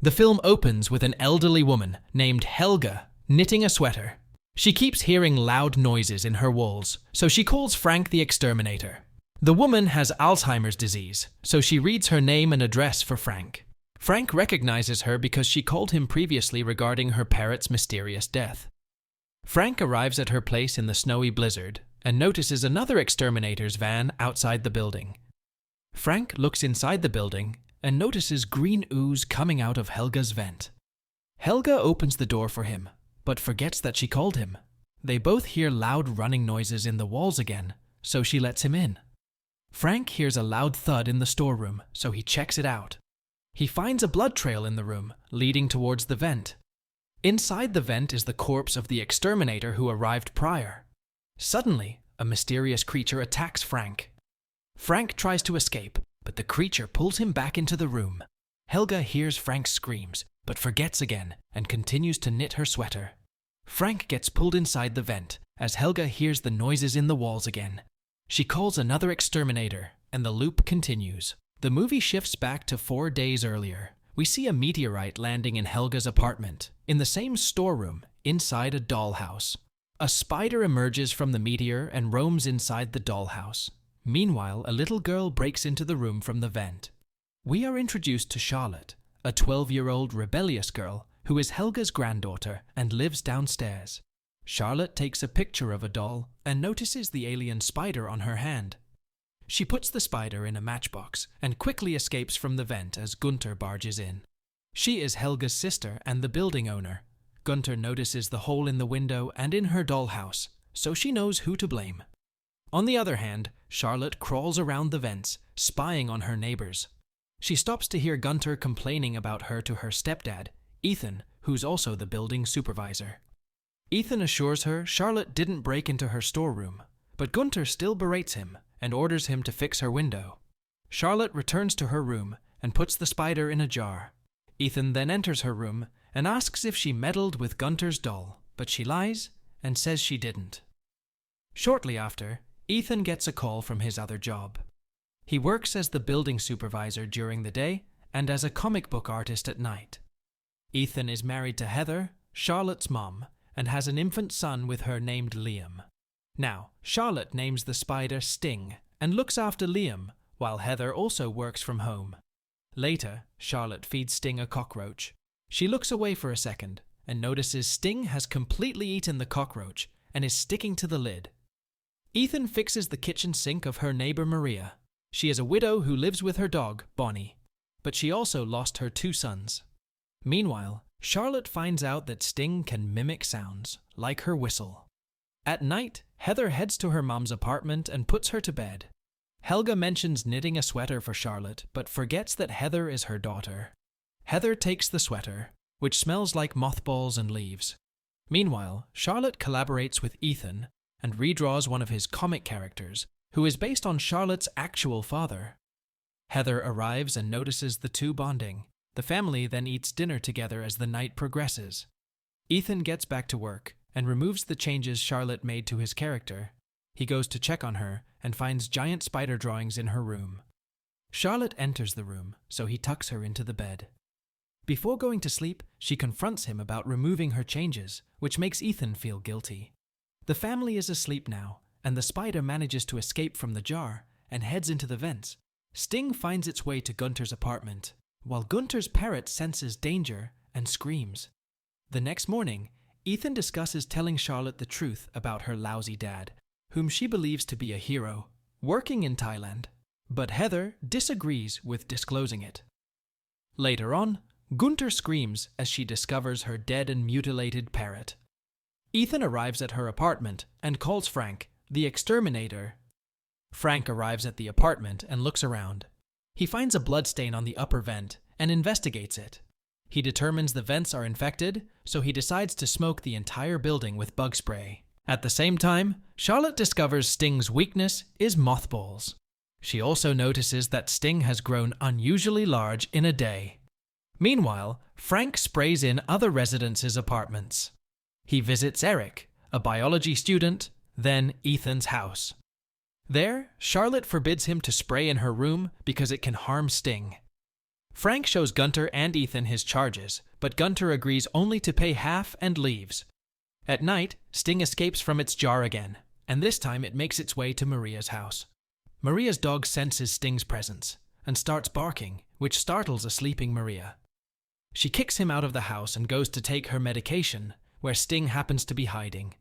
The film opens with an elderly woman named Helga knitting a sweater. She keeps hearing loud noises in her walls, so she calls Frank the exterminator. The woman has Alzheimer's disease, so she reads her name and address for Frank. Frank recognizes her because she called him previously regarding her parrot's mysterious death. Frank arrives at her place in the snowy blizzard and notices another exterminator's van outside the building. Frank looks inside the building and notices green ooze coming out of Helga's vent. Helga opens the door for him, but forgets that she called him. They both hear loud running noises in the walls again, so she lets him in. Frank hears a loud thud in the storeroom, so he checks it out. He finds a blood trail in the room, leading towards the vent. Inside the vent is the corpse of the exterminator who arrived prior. Suddenly, a mysterious creature attacks Frank. Frank tries to escape, but the creature pulls him back into the room. Helga hears Frank's screams, but forgets again and continues to knit her sweater. Frank gets pulled inside the vent as Helga hears the noises in the walls again. She calls another exterminator, and the loop continues. The movie shifts back to 4 days earlier. We see a meteorite landing in Helga's apartment, in the same storeroom, inside a dollhouse. A spider emerges from the meteor and roams inside the dollhouse. Meanwhile, a little girl breaks into the room from the vent. We are introduced to Charlotte, a 12-year-old rebellious girl who is Helga's granddaughter and lives downstairs. Charlotte takes a picture of a doll and notices the alien spider on her hand. She puts the spider in a matchbox and quickly escapes from the vent as Gunther barges in. She is Helga's sister and the building owner. Gunther notices the hole in the window and in her dollhouse, so she knows who to blame. On the other hand, Charlotte crawls around the vents, spying on her neighbors. She stops to hear Gunther complaining about her to her stepdad, Ethan, who's also the building supervisor. Ethan assures her Charlotte didn't break into her storeroom, but Gunther still berates him and orders him to fix her window. Charlotte returns to her room and puts the spider in a jar. Ethan then enters her room and asks if she meddled with Gunther's doll, but she lies and says she didn't. Shortly after, Ethan gets a call from his other job. He works as the building supervisor during the day and as a comic book artist at night. Ethan is married to Heather, Charlotte's mom, and has an infant son with her named Liam. Now, Charlotte names the spider Sting and looks after Liam, while Heather also works from home. Later, Charlotte feeds Sting a cockroach. She looks away for a second and notices Sting has completely eaten the cockroach and is sticking to the lid. Ethan fixes the kitchen sink of her neighbor Maria. She is a widow who lives with her dog, Bonnie, but she also lost her 2 sons. Meanwhile, Charlotte finds out that Sting can mimic sounds, like her whistle. At night, Heather heads to her mom's apartment and puts her to bed. Helga mentions knitting a sweater for Charlotte, but forgets that Heather is her daughter. Heather takes the sweater, which smells like mothballs and leaves. Meanwhile, Charlotte collaborates with Ethan and redraws one of his comic characters, who is based on Charlotte's actual father. Heather arrives and notices the two bonding. The family then eats dinner together as the night progresses. Ethan gets back to work and removes the changes Charlotte made to his character. He goes to check on her and finds giant spider drawings in her room. Charlotte enters the room, so he tucks her into the bed. Before going to sleep, she confronts him about removing her changes, which makes Ethan feel guilty. The family is asleep now, and the spider manages to escape from the jar and heads into the vents. Sting finds its way to Gunther's apartment, while Gunther's parrot senses danger and screams. The next morning, Ethan discusses telling Charlotte the truth about her lousy dad, whom she believes to be a hero, working in Thailand. But Heather disagrees with disclosing it. Later on, Gunther screams as she discovers her dead and mutilated parrot. Ethan arrives at her apartment and calls Frank, the exterminator. Frank arrives at the apartment and looks around. He finds a bloodstain on the upper vent and investigates it. He determines the vents are infected, so he decides to smoke the entire building with bug spray. At the same time, Charlotte discovers Sting's weakness is mothballs. She also notices that Sting has grown unusually large in a day. Meanwhile, Frank sprays in other residents' apartments. He visits Eric, a biology student, then Ethan's house. There, Charlotte forbids him to spray in her room because it can harm Sting. Frank shows Gunter and Ethan his charges, but Gunter agrees only to pay half and leaves. At night, Sting escapes from its jar again, and this time it makes its way to Maria's house. Maria's dog senses Sting's presence and starts barking, which startles a sleeping Maria. She kicks him out of the house and goes to take her medication, where Sting happens to be hiding.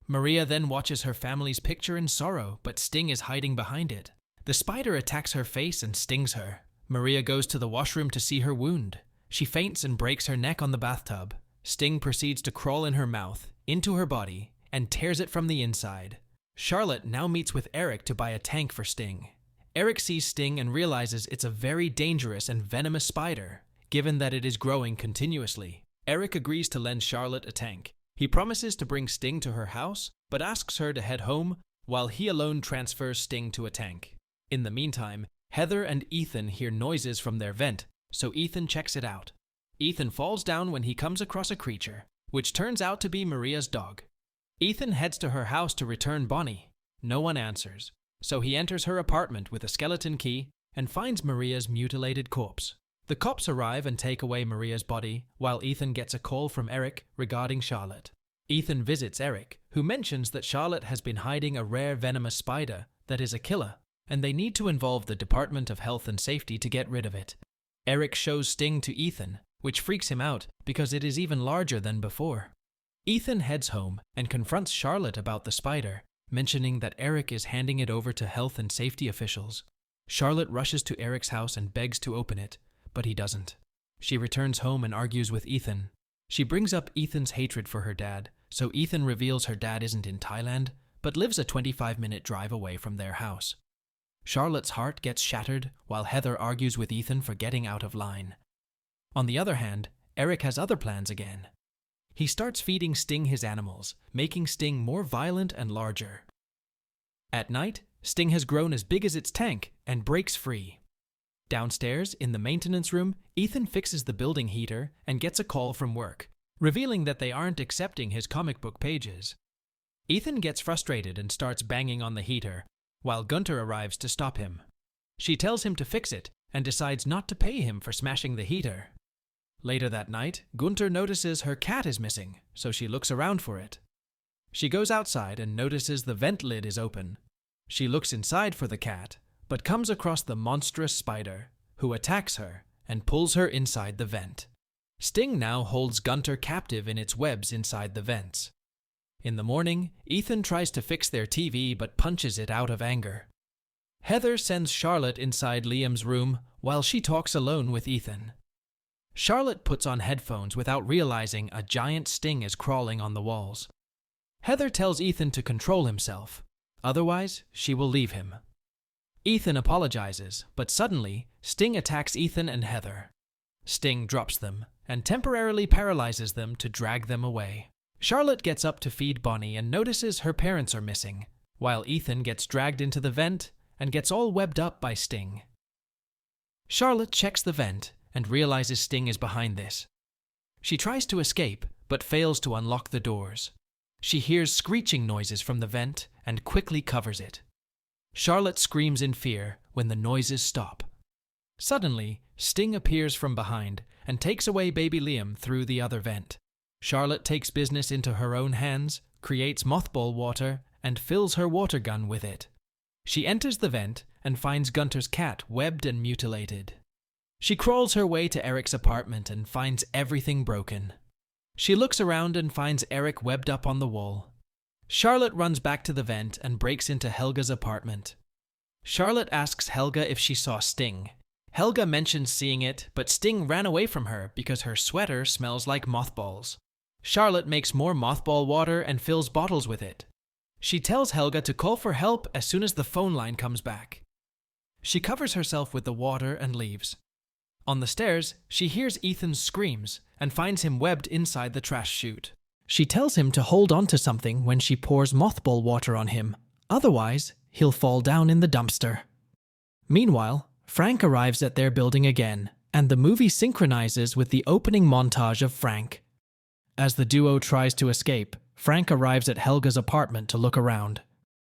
Maria then watches her family's picture in sorrow, but Sting is hiding behind it. The spider attacks her face and stings her. Maria goes to the washroom to see her wound. She faints and breaks her neck on the bathtub. Sting proceeds to crawl in her mouth, into her body, and tears it from the inside. Charlotte now meets with Eric to buy a tank for Sting. Eric sees Sting and realizes it's a very dangerous and venomous spider, given that it is growing continuously. Eric agrees to lend Charlotte a tank. He promises to bring Sting to her house, but asks her to head home while he alone transfers Sting to a tank. In the meantime, Heather and Ethan hear noises from their vent, so Ethan checks it out. Ethan falls down when he comes across a creature, which turns out to be Maria's dog. Ethan heads to her house to return Bonnie. No one answers, so he enters her apartment with a skeleton key and finds Maria's mutilated corpse. The cops arrive and take away Maria's body, while Ethan gets a call from Eric regarding Charlotte. Ethan visits Eric, who mentions that Charlotte has been hiding a rare venomous spider that is a killer, and they need to involve the Department of Health and Safety to get rid of it. Eric shows Sting to Ethan, which freaks him out because it is even larger than before. Ethan heads home and confronts Charlotte about the spider, mentioning that Eric is handing it over to health and safety officials. Charlotte rushes to Eric's house and begs to open it, but he doesn't. She returns home and argues with Ethan. She brings up Ethan's hatred for her dad, so Ethan reveals her dad isn't in Thailand, but lives a 25-minute drive away from their house. Charlotte's heart gets shattered while Heather argues with Ethan for getting out of line. On the other hand, Eric has other plans again. He starts feeding Sting his animals, making Sting more violent and larger. At night, Sting has grown as big as its tank and breaks free. Downstairs, in the maintenance room, Ethan fixes the building heater and gets a call from work, revealing that they aren't accepting his comic book pages. Ethan gets frustrated and starts banging on the heater, while Gunter arrives to stop him. She tells him to fix it and decides not to pay him for smashing the heater. Later that night, Gunter notices her cat is missing, so she looks around for it. She goes outside and notices the vent lid is open. She looks inside for the cat, but comes across the monstrous spider, who attacks her and pulls her inside the vent. Sting now holds Gunter captive in its webs inside the vents. In the morning, Ethan tries to fix their TV but punches it out of anger. Heather sends Charlotte inside Liam's room while she talks alone with Ethan. Charlotte puts on headphones without realizing a giant Sting is crawling on the walls. Heather tells Ethan to control himself, otherwise she will leave him. Ethan apologizes, but suddenly, Sting attacks Ethan and Heather. Sting drops them and temporarily paralyzes them to drag them away. Charlotte gets up to feed Bonnie and notices her parents are missing, while Ethan gets dragged into the vent and gets all webbed up by Sting. Charlotte checks the vent and realizes Sting is behind this. She tries to escape, but fails to unlock the doors. She hears screeching noises from the vent and quickly covers it. Charlotte screams in fear when the noises stop. Suddenly, Sting appears from behind and takes away baby Liam through the other vent. Charlotte takes business into her own hands, creates mothball water, and fills her water gun with it. She enters the vent and finds Gunter's cat webbed and mutilated. She crawls her way to Eric's apartment and finds everything broken. She looks around and finds Eric webbed up on the wall. Charlotte runs back to the vent and breaks into Helga's apartment. Charlotte asks Helga if she saw Sting. Helga mentions seeing it, but Sting ran away from her because her sweater smells like mothballs. Charlotte makes more mothball water and fills bottles with it. She tells Helga to call for help as soon as the phone line comes back. She covers herself with the water and leaves. On the stairs, she hears Ethan's screams and finds him webbed inside the trash chute. She tells him to hold on to something when she pours mothball water on him, otherwise he'll fall down in the dumpster. Meanwhile, Frank arrives at their building again, and the movie synchronizes with the opening montage of Frank. As the duo tries to escape, Frank arrives at Helga's apartment to look around.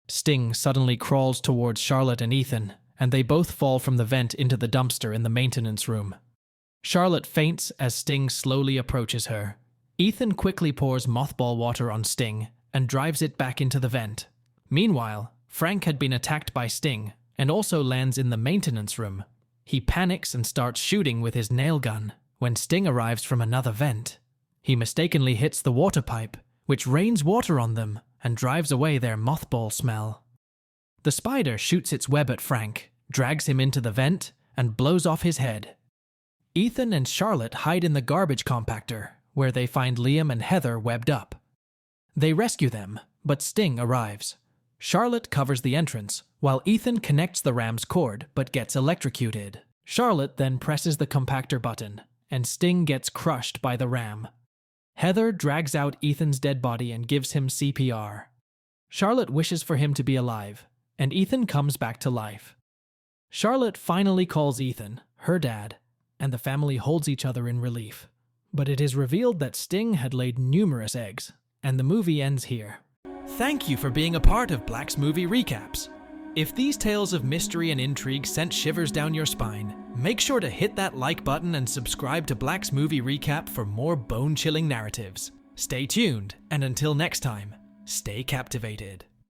Sting suddenly crawls towards Charlotte and Ethan, and they both fall from the vent into the dumpster in the maintenance room. Charlotte faints as Sting slowly approaches her. Ethan quickly pours mothball water on Sting and drives it back into the vent. Meanwhile, Frank had been attacked by Sting and also lands in the maintenance room. He panics and starts shooting with his nail gun when Sting arrives from another vent. He mistakenly hits the water pipe, which rains water on them and drives away their mothball smell. The spider shoots its web at Frank, drags him into the vent, and blows off his head. Ethan and Charlotte hide in the garbage compactor, where they find Liam and Heather webbed up. They rescue them, but Sting arrives. Charlotte covers the entrance, while Ethan connects the ram's cord but gets electrocuted. Charlotte then presses the compactor button, and Sting gets crushed by the ram. Heather drags out Ethan's dead body and gives him CPR. Charlotte wishes for him to be alive, and Ethan comes back to life. Charlotte finally calls Ethan, her dad, and the family holds each other in relief. But it is revealed that Sting had laid numerous eggs, and the movie ends here. Thank you for being a part of Black's Movie Recaps. If these tales of mystery and intrigue sent shivers down your spine, make sure to hit that like button and subscribe to Black's Movie Recap for more bone-chilling narratives. Stay tuned, and until next time, stay captivated.